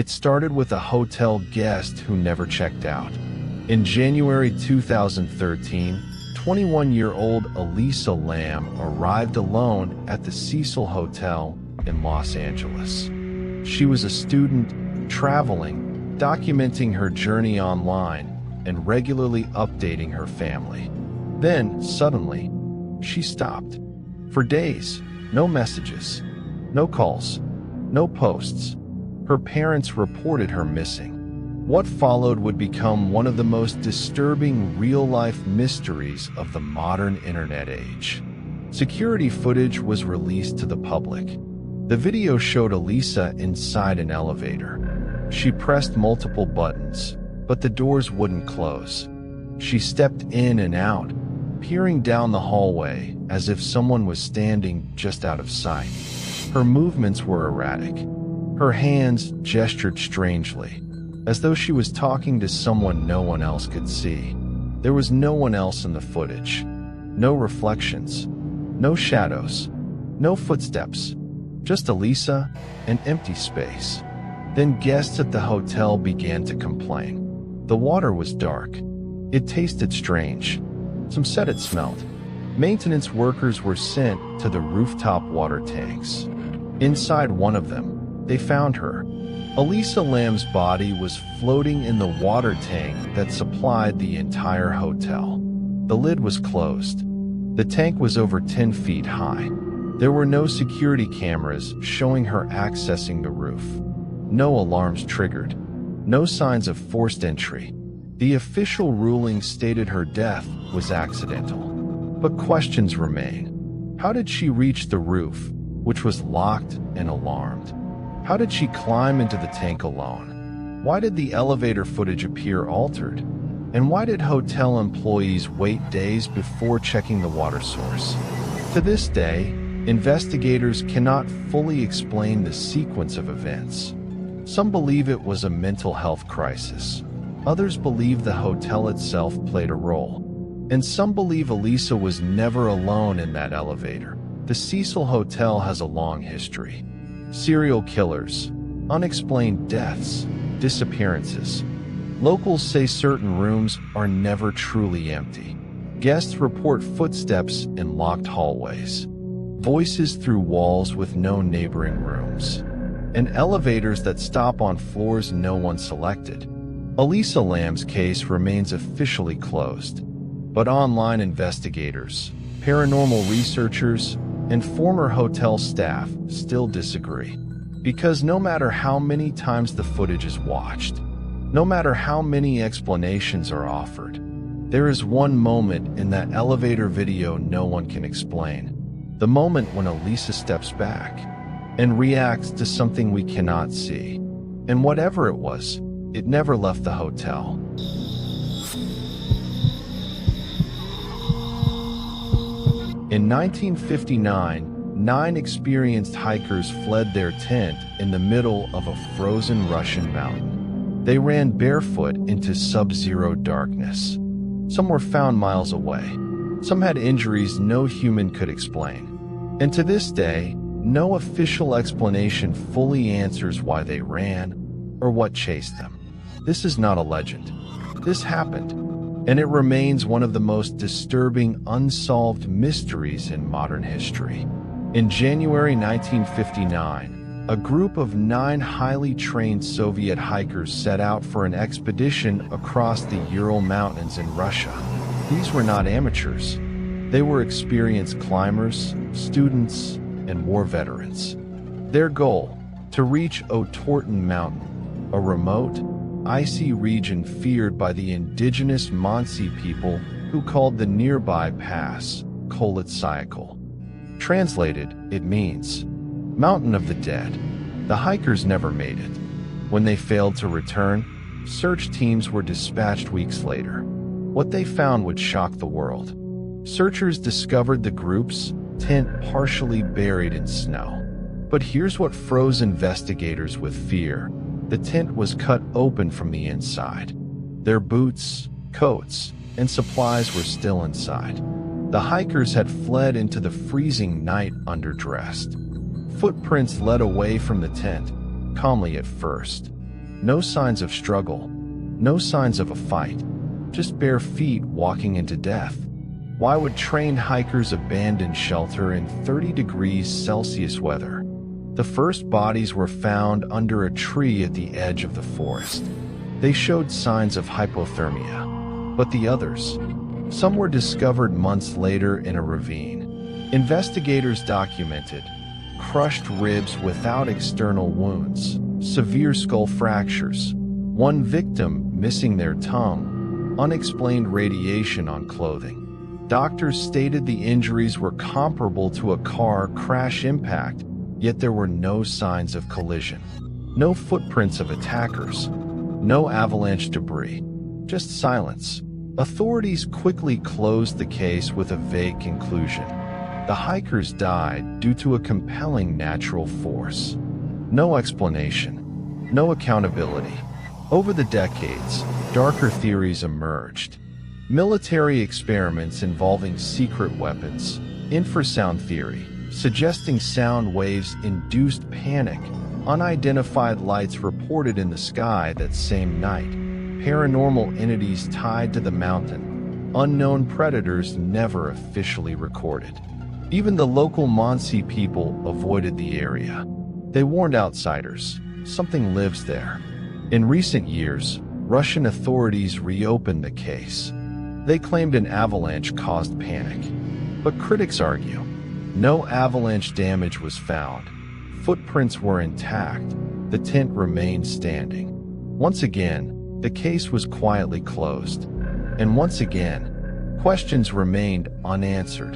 It started with a hotel guest who never checked out. In January 2013, 21-year-old Elisa Lam arrived alone at the Cecil Hotel in Los Angeles. She was a student, traveling, documenting her journey online, and regularly updating her family. Then, suddenly, she stopped. For days, no messages, no calls, no posts. Her parents reported her missing. What followed would become one of the most disturbing real-life mysteries of the modern internet age. Security footage was released to the public. The video showed Elisa inside an elevator. She pressed multiple buttons, but the doors wouldn't close. She stepped in and out, peering down the hallway as if someone was standing just out of sight. Her movements were erratic. Her hands gestured strangely, as though she was talking to someone no one else could see. There was no one else in the footage. No reflections. No shadows. No footsteps. Just Elisa and empty space. Then guests at the hotel began to complain. The water was dark. It tasted strange. Some said it smelled. Maintenance workers were sent to the rooftop water tanks. Inside one of them, they found her. Elisa Lam's body was floating in the water tank that supplied the entire hotel. The lid was closed. The tank was over 10 feet high. There were no security cameras showing her accessing the roof. No alarms triggered. No signs of forced entry. The official ruling stated her death was accidental. But questions remain. How did she reach the roof, which was locked and alarmed? How did she climb into the tank alone? Why did the elevator footage appear altered? And why did hotel employees wait days before checking the water source? To this day, investigators cannot fully explain the sequence of events. Some believe it was a mental health crisis. Others believe the hotel itself played a role. And some believe Elisa was never alone in that elevator. The Cecil Hotel has a long history. Serial killers, unexplained deaths, disappearances. Locals say certain rooms are never truly empty. Guests report footsteps in locked hallways, voices through walls with no neighboring rooms, and elevators that stop on floors no one selected. Elisa Lam's case remains officially closed, but online investigators, paranormal researchers, and former hotel staff still disagree. Because no matter how many times the footage is watched, no matter how many explanations are offered, there is one moment in that elevator video no one can explain. The moment when Elisa steps back and reacts to something we cannot see. And whatever it was, it never left the hotel. In 1959, 9 experienced hikers fled their tent in the middle of a frozen Russian mountain. They ran barefoot into sub-zero darkness. Some were found miles away. Some had injuries no human could explain. And to this day, no official explanation fully answers why they ran or what chased them. This is not a legend. This happened. And it remains one of the most disturbing unsolved mysteries in modern history. In January 1959, a group of 9 highly trained Soviet hikers set out for an expedition across the Ural Mountains in Russia. These were not amateurs. They were experienced climbers, students, and war veterans. Their goal, to reach Otorten Mountain, a remote, icy region feared by the indigenous Mansi people who called the nearby pass Koletsyakal. Translated, it means, Mountain of the Dead. The hikers never made it. When they failed to return, search teams were dispatched weeks later. What they found would shock the world. Searchers discovered the group's tent partially buried in snow. But here's what froze investigators with fear. The tent was cut open from the inside. Their boots, coats, and supplies were still inside. The hikers had fled into the freezing night underdressed. Footprints led away from the tent, calmly at first. No signs of struggle. No signs of a fight. Just bare feet walking into death. Why would trained hikers abandon shelter in 30 degrees Celsius weather? The first bodies were found under a tree at the edge of the forest. They showed signs of hypothermia. But the others? Some were discovered months later in a ravine. Investigators documented crushed ribs without external wounds, severe skull fractures, one victim missing their tongue, unexplained radiation on clothing. Doctors stated the injuries were comparable to a car crash impact, yet there were no signs of collision. No footprints of attackers. No avalanche debris. Just silence. Authorities quickly closed the case with a vague conclusion. The hikers died due to a compelling natural force. No explanation. No accountability. Over the decades, darker theories emerged. Military experiments involving secret weapons, infrasound theory, suggesting sound waves induced panic, unidentified lights reported in the sky that same night, paranormal entities tied to the mountain, unknown predators never officially recorded. Even the local Mansi people avoided the area. They warned outsiders, something lives there. In recent years, Russian authorities reopened the case. They claimed an avalanche caused panic. But critics argue, no avalanche damage was found. Footprints were intact. The tent remained standing. Once again, the case was quietly closed. And once again, questions remained unanswered.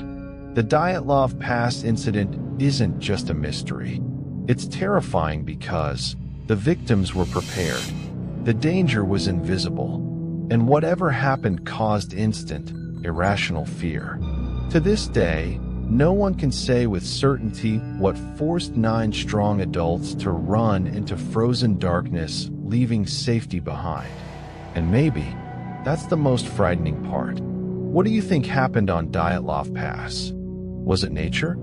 The Dyatlov Pass incident isn't just a mystery. It's terrifying because the victims were prepared. The danger was invisible. And whatever happened caused instant, irrational fear. To this day, no one can say with certainty what forced 9 strong adults to run into frozen darkness, leaving safety behind. And maybe that's the most frightening part. What do you think happened on Dyatlov Pass? Was it nature?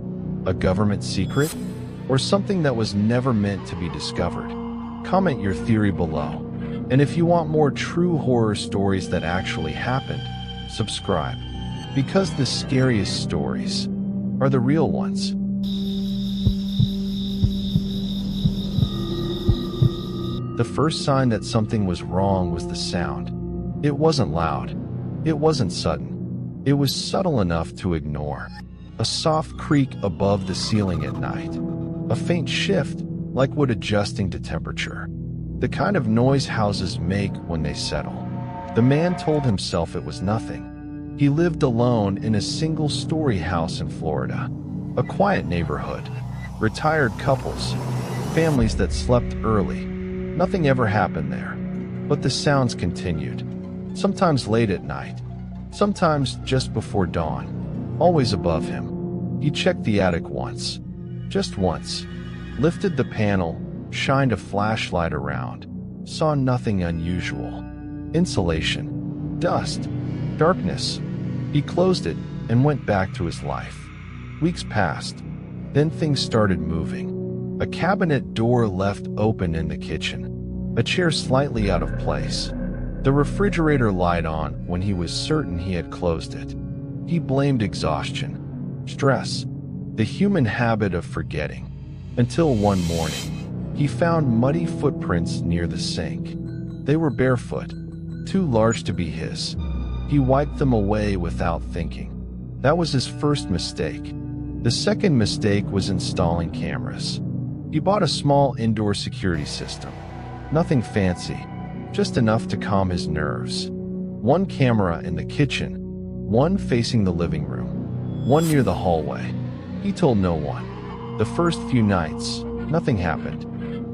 A government secret? Or something that was never meant to be discovered? Comment your theory below. And if you want more true horror stories that actually happened, subscribe. Because the scariest stories are the real ones. The first sign that something was wrong was the sound. It wasn't loud. It wasn't sudden. It was subtle enough to ignore. A soft creak above the ceiling at night. A faint shift, like wood adjusting to temperature. The kind of noise houses make when they settle. The man told himself it was nothing. He lived alone in a single-story house in Florida. A quiet neighborhood. Retired couples. Families that slept early. Nothing ever happened there. But the sounds continued. Sometimes late at night. Sometimes just before dawn. Always above him. He checked the attic once. Just once. Lifted the panel, shined a flashlight around. Saw nothing unusual. Insulation. Dust. Darkness. He closed it and went back to his life. Weeks passed. Then things started moving. A cabinet door left open in the kitchen. A chair slightly out of place. The refrigerator light on when he was certain he had closed it. He blamed exhaustion, stress, the human habit of forgetting. Until one morning, he found muddy footprints near the sink. They were barefoot, too large to be his. He wiped them away without thinking. That was his first mistake. The second mistake was installing cameras. He bought a small indoor security system. Nothing fancy, just enough to calm his nerves. One camera in the kitchen, one facing the living room, one near the hallway. He told no one. The first few nights, nothing happened.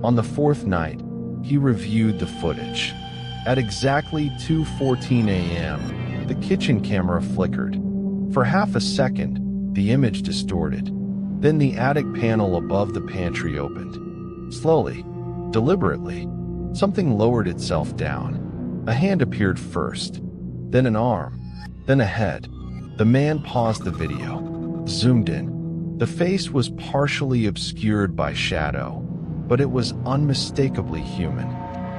On the fourth night, he reviewed the footage. At exactly 2:14 a.m., the kitchen camera flickered. For half a second, the image distorted. Then the attic panel above the pantry opened. Slowly, deliberately, something lowered itself down. A hand appeared first, then an arm, then a head. The man paused the video, zoomed in. The face was partially obscured by shadow, but it was unmistakably human.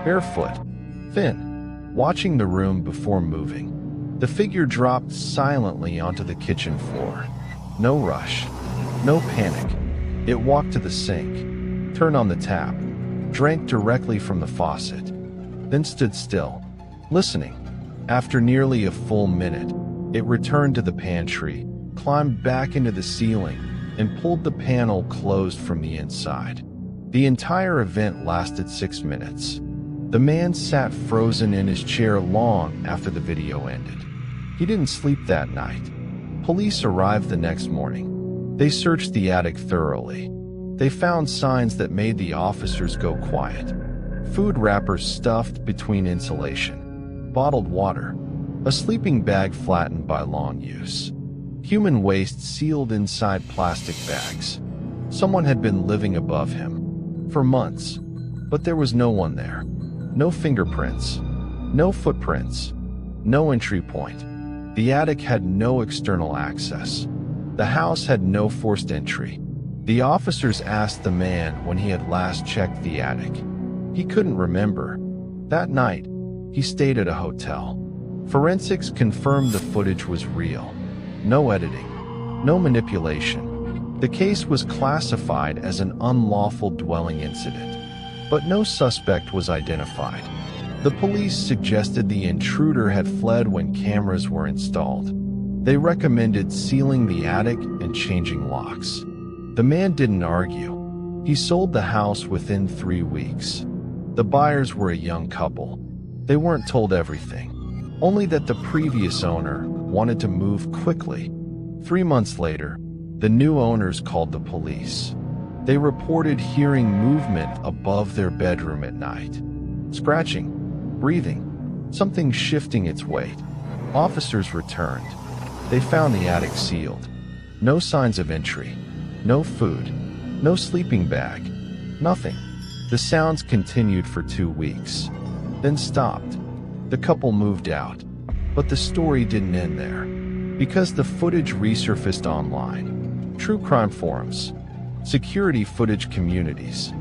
barefoot, thin, watching the room before moving. The figure dropped silently onto the kitchen floor. No rush, no panic. It walked to the sink, turned on the tap, drank directly from the faucet, then stood still, listening. After nearly a full minute, it returned to the pantry, climbed back into the ceiling, and pulled the panel closed from the inside. The entire event lasted 6 minutes. The man sat frozen in his chair long after the video ended. He didn't sleep that night. Police arrived the next morning. They searched the attic thoroughly. They found signs that made the officers go quiet. Food wrappers stuffed between insulation, bottled water, a sleeping bag flattened by long use, human waste sealed inside plastic bags. Someone had been living above him for months, but there was no one there. No fingerprints, no footprints, no entry point. The attic had no external access. The house had no forced entry. The officers asked the man when he had last checked the attic. He couldn't remember. That night, he stayed at a hotel. Forensics confirmed the footage was real. No editing, no manipulation. The case was classified as an unlawful dwelling incident, but no suspect was identified. The police suggested the intruder had fled when cameras were installed. They recommended sealing the attic and changing locks. The man didn't argue. He sold the house within 3 weeks. The buyers were a young couple. They weren't told everything, only that the previous owner wanted to move quickly. 3 months later, the new owners called the police. They reported hearing movement above their bedroom at night. Scratching, breathing, something shifting its weight. Officers returned. They found the attic sealed. No signs of entry. No food. No sleeping bag. Nothing. The sounds continued for 2 weeks, then stopped. The couple moved out. But the story didn't end there, because the footage resurfaced online. True crime forums, security footage communities,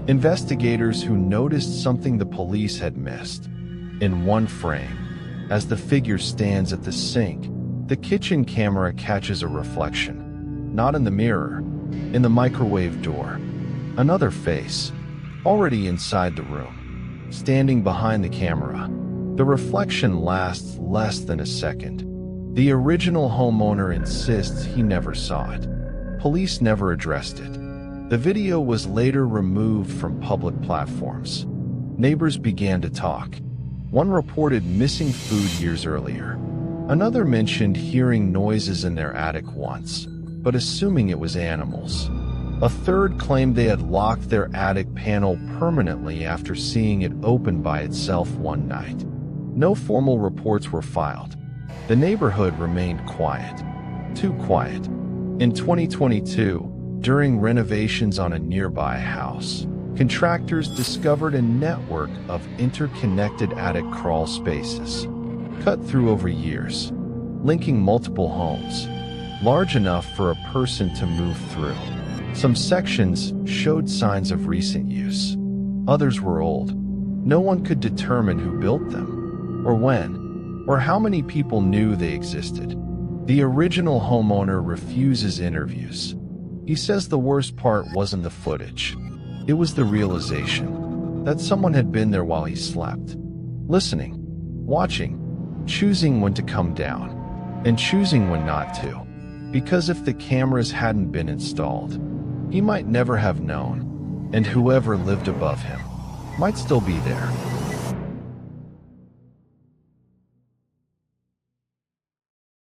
investigators who noticed something the police had missed. In one frame, as the figure stands at the sink, the kitchen camera catches a reflection, not in the mirror, in the microwave door. Another face, already inside the room, standing behind the camera. The reflection lasts less than a second. The original homeowner insists he never saw it. Police never addressed it. The video was later removed from public platforms. Neighbors began to talk. One reported missing food years earlier. Another mentioned hearing noises in their attic once, but assuming it was animals. A third claimed they had locked their attic panel permanently after seeing it open by itself one night. No formal reports were filed. The neighborhood remained quiet. Too quiet. In 2022, during renovations on a nearby house, contractors discovered a network of interconnected attic crawl spaces, cut through over years, linking multiple homes, large enough for a person to move through. Some sections showed signs of recent use. Others were old. No one could determine who built them, or when, or how many people knew they existed. The original homeowner refuses interviews. He says the worst part wasn't the footage. It was the realization that someone had been there while he slept, listening, watching, choosing when to come down, and choosing when not to. Because if the cameras hadn't been installed, he might never have known, and whoever lived above him might still be there.